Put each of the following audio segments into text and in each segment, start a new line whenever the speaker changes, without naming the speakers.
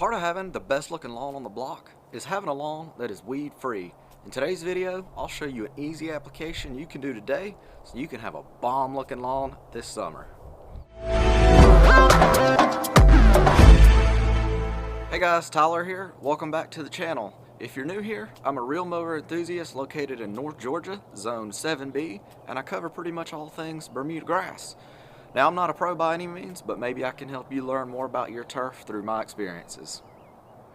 Part of having the best looking lawn on the block is having a lawn that is weed free. In today's video, I'll show you an easy application you can do today so you can have a bomb looking lawn this summer. Hey guys, Tyler here. Welcome back to the channel. If you're new here, I'm a real mower enthusiast located in North Georgia, Zone 7B, and I cover pretty much all things Bermuda grass. Now, I'm not a pro by any means, but maybe I can help you learn more about your turf through my experiences.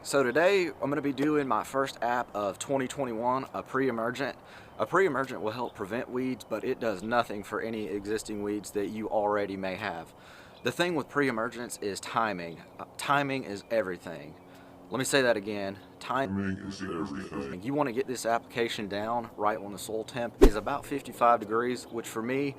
So today, I'm going to be doing my first app of 2021, a pre-emergent. A pre-emergent will help prevent weeds, but it does nothing for any existing weeds that you already may have. The thing with pre-emergents is timing. Timing is everything. Let me say that again. Timing is everything. You want to get this application down right when the soil temp is about 55 degrees, which for me,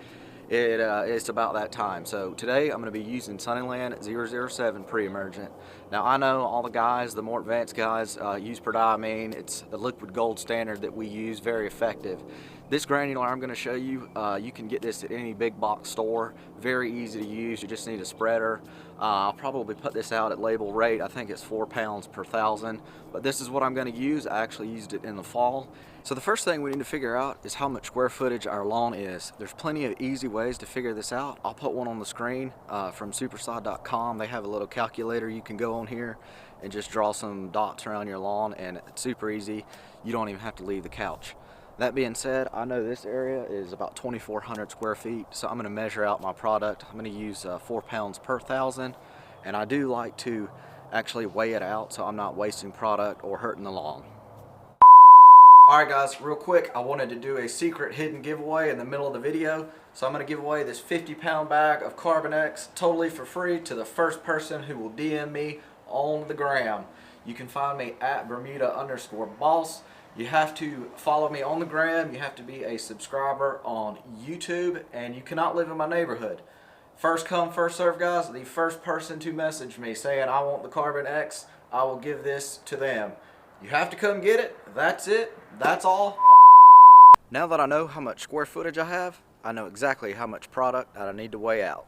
it's about that time. So today I'm going to be using Sunnyland 007 pre-emergent. Now I know all the guys, the more advanced guys, use prediamine. It's the liquid gold standard that we use, very effective. This granular I'm going to show you, you can get this at any big box store. Very easy to use. You just need a spreader. I'll probably put this out at label rate. I think it's 4 pounds per thousand. But this is what I'm going to use. I actually used it in the fall. So the first thing we need to figure out is how much square footage our lawn is. There's plenty of easy ways to figure this out. I'll put one on the screen from supersod.com. They have a little calculator. You can go on here and just draw some dots around your lawn, and it's super easy. You don't even have to leave the couch. That being said, I know this area is about 2,400 square feet, so I'm going to measure out my product. I'm going to use 4 pounds per thousand, and I do like to actually weigh it out so I'm not wasting product or hurting the lawn. Alright guys, real quick, I wanted to do a secret hidden giveaway in the middle of the video. So I'm going to give away this 50-pound bag of Carbonex totally for free to the first person who will DM me on the gram. You can find me at Bermuda_boss. You have to follow me on the gram, you have to be a subscriber on YouTube, and you cannot live in my neighborhood. First come, first serve guys. The first person to message me saying I want the Carbonex, I will give this to them. You have to come get it. That's it. That's all. Now that I know how much square footage I have, I know exactly how much product that I need to weigh out.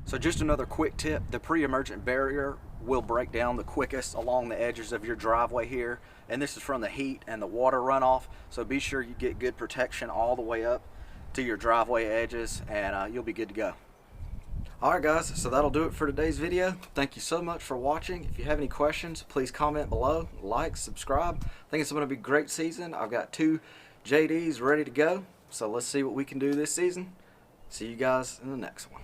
So just another quick tip, the pre-emergent barrier will break down the quickest along the edges of your driveway here. And this is from the heat and the water runoff. So be sure you get good protection all the way up to your driveway edges, and you'll be good to go. Alright guys, so that'll do it for today's video. Thank you so much for watching. If you have any questions, please comment below, like, subscribe. I think it's going to be a great season. I've got 2 JDs ready to go. So let's see what we can do this season. See you guys in the next one.